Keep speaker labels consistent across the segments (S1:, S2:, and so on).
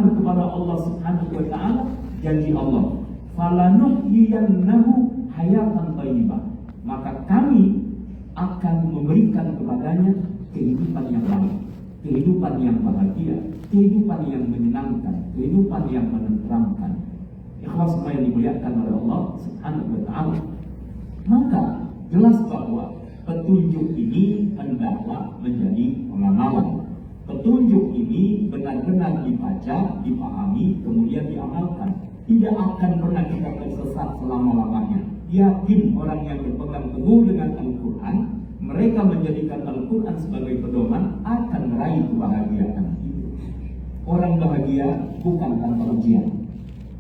S1: kepada Allah Subhanahu wa taala, janji Allah, falanuhyiyannahu hayatan thayyibah, maka kami akan memberikan kepadanya kehidupan yang baik, kehidupan yang bahagia, kehidupan yang menyenangkan, kehidupan yang menenteramkan. Ikhlas semua yang dimuliakan oleh Allah Subhanahu wa taala. Maka jelas bahwa petunjuk ini hendaklah menjadi pengamalan. Petunjuk ini benar-benar dibaca, dipahami, kemudian diamalkan. Tidak akan pernah kita tersesat selama-lamanya. Yakin orang yang berpegang teguh dengan Al-Quran, mereka menjadikan Al-Quran sebagai pedoman, akan meraih kebahagiaan hidup. Orang bahagia bukan tanpa ujian.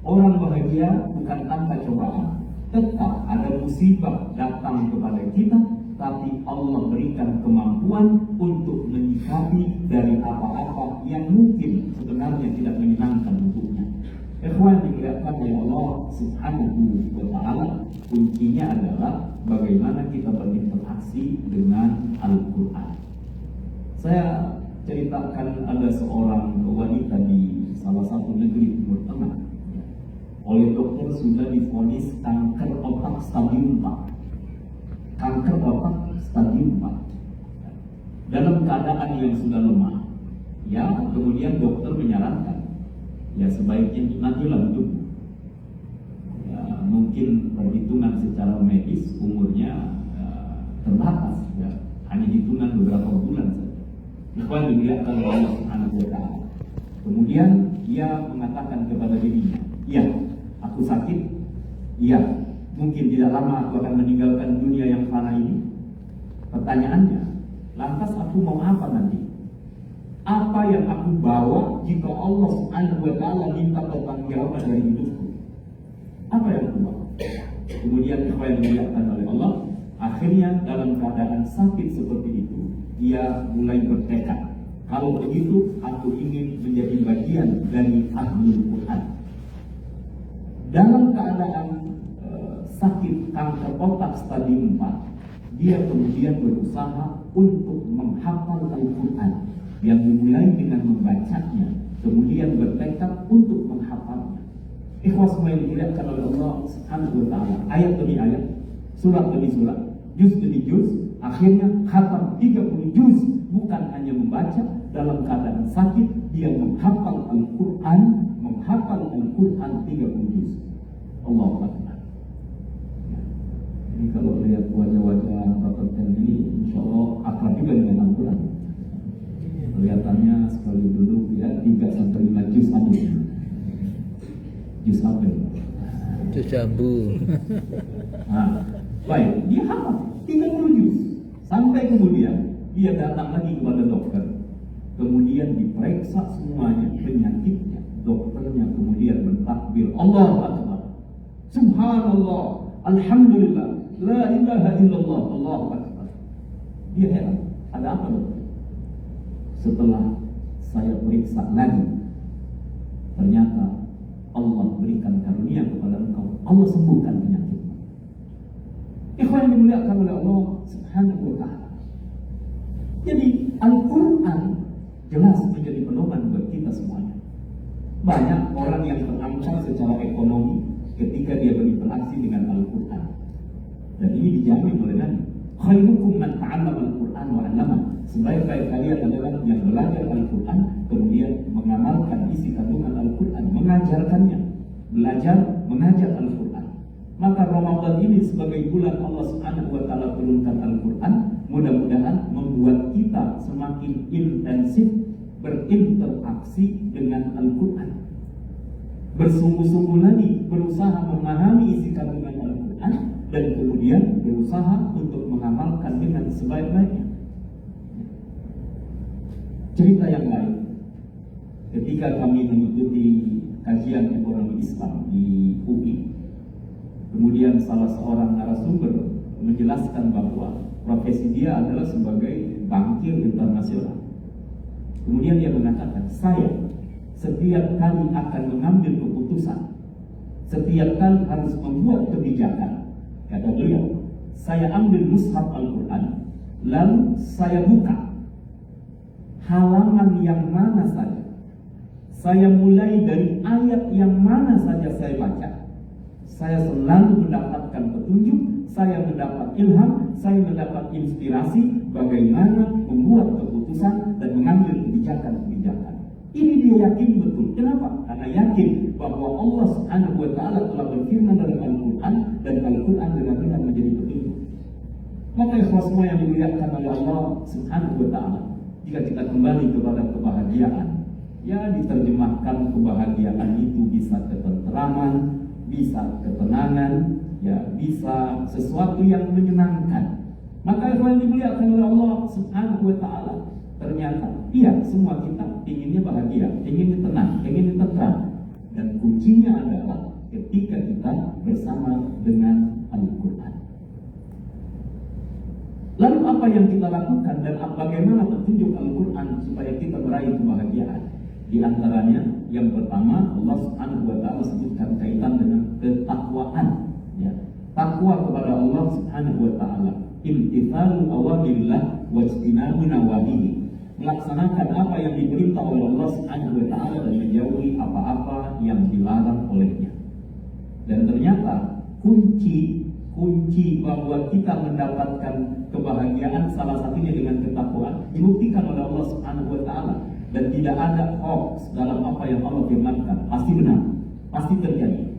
S1: Orang bahagia bukan tanpa cobaan. Tetap ada musibah datang kepada kita, tapi Allah berikan kemampuan untuk menyikapi dari apa-apa yang mungkin sebenarnya tidak menyenangkan untuknya. Ikhwan dimuliakan oleh Allah Subhanahu wa taala, kuncinya adalah bagaimana kita berinteraksi dengan Al-Quran. Saya ceritakan ada seorang wanita di salah satu negeri Timur Tengah. Oleh dokter sudah divonis kanker otak stadium 4. Kanker otak stadium 4. Dalam keadaan yang sudah lemah. Ya, kemudian dokter menyarankan, ya sebaiknya nantilah hidup. Ya, mungkin perhitungan secara medis umurnya terbatas, ya, hanya hitungan beberapa bulan saja. Ikhwan dimuliakan oleh Allah Subhanahu wa taala. Kemudian dia mengatakan kepada dirinya, "Iya, aku sakit. Iya, mungkin tidak lama aku akan meninggalkan dunia yang fana ini. Pertanyaannya, lantas aku mau apa nanti? Apa yang aku bawa jika Allah Subhanahu wa taala minta pertanggungjawaban dari hidupku? Apa yang aku bawa?" Kemudian apa yang dilakukan oleh Allah? Akhirnya dalam keadaan sakit seperti itu, dia mulai bertekad, kalau begitu aku ingin menjadi bagian dari Ahlul Quran. Dalam keadaan sakit kanker otak stadium 4, dia kemudian berusaha untuk menghafal Al-Quran yang dimulai dengan membacanya, kemudian bertekad untuk menghafalnya. Ikhwas semua yang dimuliakan oleh Allah Subhanahu wa taala, ayat demi ayat, surat demi surat, juz demi juz, akhirnya khatam 30 juz. Bukan hanya membaca, dalam keadaan sakit dia menghafal Al-Quran, menghafal Al-Quran 30 juz. Allahu Akbar. Ini kalau lihat wajah-wajah Bapak ini, insya Allah akrab juga dengan Al-Quran. Kelihatannya sekali duduk ya 3-5 juz apa? Juz apa?
S2: Juz jambu.
S1: Nah, baik, dia hafal 30 juz. Sampai kemudian dia datang lagi kepada dokter. Kemudian diperiksa semuanya penyakitnya. Dokternya kemudian mentakbir, Allahu Akbar, Subhanallah, Alhamdulillah, La ilaha illallah, Allahu Akbar. Dia heran, ada apa dokter? Setelah saya periksa lagi, ternyata Allah berikan karunia kepada engkau, Allah sembuhkan penyakitmu. Ikhwan yang dimuliakan oleh Allah Subhanahu wa taala. Jadi Al-Quran jelas menjadi pedoman buat kita semuanya. Banyak orang yang terancam secara ekonomi ketika dia berinteraksi dengan Al-Quran. Dan ini dijamin oleh Nabi. Khairukum man ta'allama Al-Quran wa 'allama. Sebaik-baik kalian adalah yang belajar Al-Quran kemudian mengamalkan isi kandungan Al-Quran, mengajarkannya, belajar mengajar Al-Quran. Maka Ramadan ini sebagai bulan Allah Subhanahu wa taala turunkan Al-Quran, mudah-mudahan membuat kita semakin intensif berinteraksi dengan Al-Quran. Bersungguh-sungguh lagi berusaha memahami isi kandungan Al-Quran dan kemudian berusaha untuk mengamalkan dengan sebaik-baiknya. Cerita yang lain, ketika kami mengikuti kajian ekonomi Islam di UI, kemudian salah seorang narasumber menjelaskan bahwa profesi dia adalah sebagai bankir internasional. Kemudian dia mengatakan, saya setiap kali akan mengambil keputusan, setiap kali harus membuat kebijakan, kata beliau, saya ambil mushaf Al-Quran, lalu saya buka halaman yang mana saja, Saya mulai dari ayat yang mana saja saya baca, saya selalu mendapatkan petunjuk, saya mendapat ilham, saya mendapat inspirasi bagaimana membuat keputusan dan mengambil kebijakan-kebijakan. Ini dia yakin betul. Kenapa? Karena yakin bahwa Allah Subhanahu wa Ta'ala telah berfirman dalam Al-Quran, dan Al-Quran benar-benar menjadi petunjuk. Maka ikhlas semua yang dimuliakan oleh Allah Subhanahu wa Ta'ala, jika kita kembali kepada kebahagiaan, ya diterjemahkan kebahagiaan itu bisa ketenteraman, bisa ketenangan, ya bisa sesuatu yang menyenangkan. Maka yang dimuliakan oleh Allah Subhanahu wa Ta'ala, ternyata iya, semua kita inginnya bahagia, inginnya tenang, inginnya tentram, dan kuncinya adalah ketika kita bersama dengan Al-Quran. Lalu apa yang kita lakukan dan bagaimana petunjuk Al-Quran supaya kita meraih kebahagiaan? Di antaranya yang pertama, Allah Subhanahu wa Ta'ala sebutkan kaitan dengan ketakwaan, ya. Takwa kepada Allah Subhanahu wa Ta'ala, imtithalul awamirillah wajtinabu nawahihi, melaksanakan apa yang diperintah oleh Allah Subhanahu wa Ta'ala dan menjauhi apa-apa yang dilarang olehnya. Dan ternyata kunci bahwa kita mendapatkan kebahagiaan salah satunya dengan ketakwaan dibuktikan oleh Allah Subhanahu wa Ta'ala. Dan tidak ada hoax dalam apa yang Allah firmankan, pasti benar, pasti terjadi.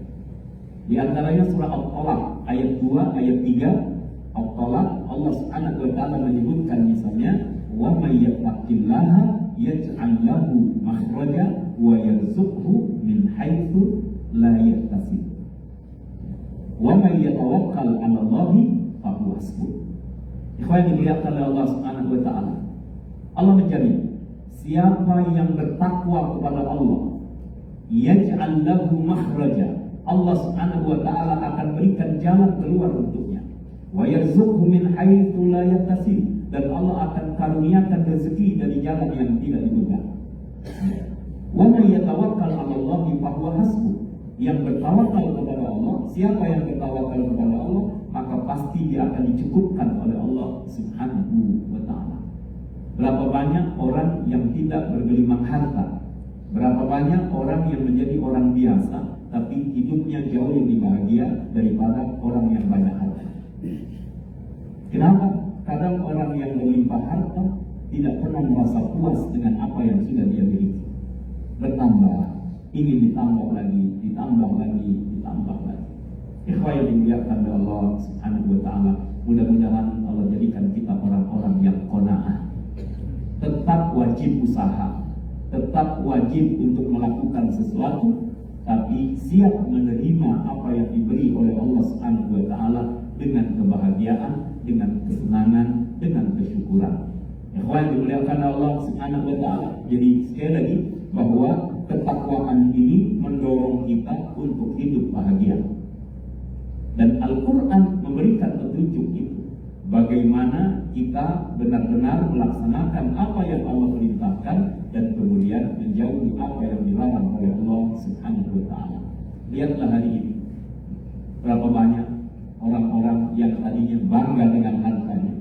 S1: Di antaranya surah Al-Talaq ayat 2, ayat 3. Al-Talaq, Allah Subhanahu wa Ta'ala menyebutkan misalnya, wa may yattaqillaha yaj'al lahu makhraja wa yarzuqhu min haitsu la yahtasib. Wa may yatawakkal 'ala Allahi fa huwa hasbuh. Ikhwan dimuliakan oleh Allah Subhanahu wa Ta'ala, Allah menjamin siapa yang bertakwa kepada Allah, yaj'al lahu makhraja, Allah Subhanahu wa Ta'ala akan berikan jalan keluar untuknya. Wa yarzuqhu min haitsu la yahtasib, dan Allah akan karuniakan rezeki dari jalan yang tidak diduga. Wa may yatawakkal 'ala Allahi fa huwa hasbuh. Yang bertawakal kepada Allah, siapa yang bertawakal kepada Allah, maka pasti dia akan dicukupkan oleh Allah Subhanahu wa Ta'ala. Berapa banyak orang yang tidak bergelimang harta, berapa banyak orang yang menjadi orang biasa tapi hidupnya jauh lebih bahagia daripada orang yang banyak harta. Kenapa? Kadang orang yang berlimpah harta tidak pernah merasa puas dengan apa yang sudah dia miliki. Bertambah, ingin ditambah lagi, ditambah lagi, ditambah lagi. Ikhwan yang dimuliakan oleh Allah Subhanahu wa Ta'ala, mudah-mudahan Allah jadikan kita orang-orang yang qanaah. Tetap wajib usaha, tetap wajib untuk melakukan sesuatu, tapi siap menerima apa yang diberi oleh Allah Subhanahu wa Ta'ala dengan kebahagiaan, dengan kesenangan, dengan kesyukuran. Ikhwan dimuliakan Allah Subhanahu wa Ta'ala. Jadi sekali lagi bahwa ketakwaan ini mendorong kita untuk hidup bahagia. Dan Al-Quran memberikan petunjuk itu, bagaimana kita benar-benar melaksanakan apa yang Allah perintahkan dan kemudian menjauhi apa yang dilarang oleh Allah Subhanahu wa Ta'ala. Lihatlah hari ini, berapa banyak orang-orang yang tadinya bangga dengan hartanya,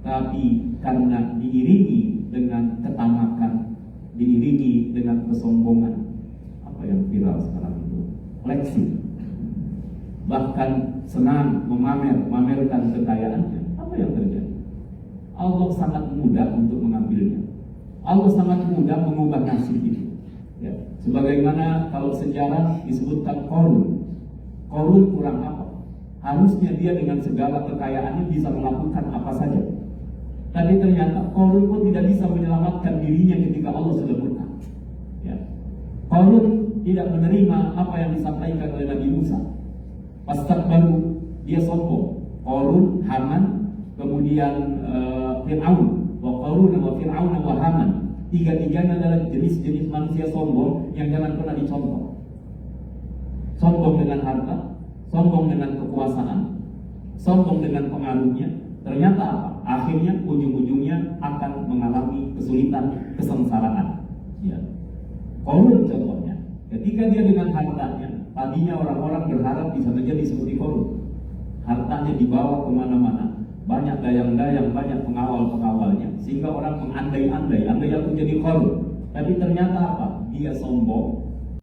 S1: tapi karena diiringi dengan ketamakan, diiringi dengan kesombongan, apa yang viral sekarang itu, flexing, bahkan senang memamerkan kekayaannya. Apa yang terjadi? Allah sangat mudah untuk mengambilnya. Allah sangat mudah mengubah nasib itu. Ya. Sebagaimana kalau sejarah disebutkan Qarun kurang apa? Harusnya dia dengan segala kekayaannya bisa melakukan apa saja. Tapi ternyata Qarun pun tidak bisa menyelamatkan dirinya ketika Allah sudah murka. Ya. Qarun tidak menerima apa yang disampaikan oleh Nabi Musa. Pastakbaru, dia sombong. Qarun, Haman, kemudian Fir'aun, wa Qarun wa Fir'aun wa Haman. Tiga-tiganya adalah jenis-jenis manusia sombong yang jangan pernah dicontoh. Sombong dengan harta, sombong dengan kekuasaan, sombong dengan pengaruhnya. Ternyata apa? Akhirnya ujung-ujungnya akan mengalami kesulitan, kesengsaraan. Ya. Qarun contohnya, ketika dia dengan hartanya, tadinya orang-orang berharap bisa menjadi seperti Qarun. Hartanya dibawa kemana-mana, banyak dayang-dayang, banyak pengawal-pengawalnya, sehingga orang mengandai-andai, andai aku jadi Qarun. Tapi ternyata apa? Dia dia sombong,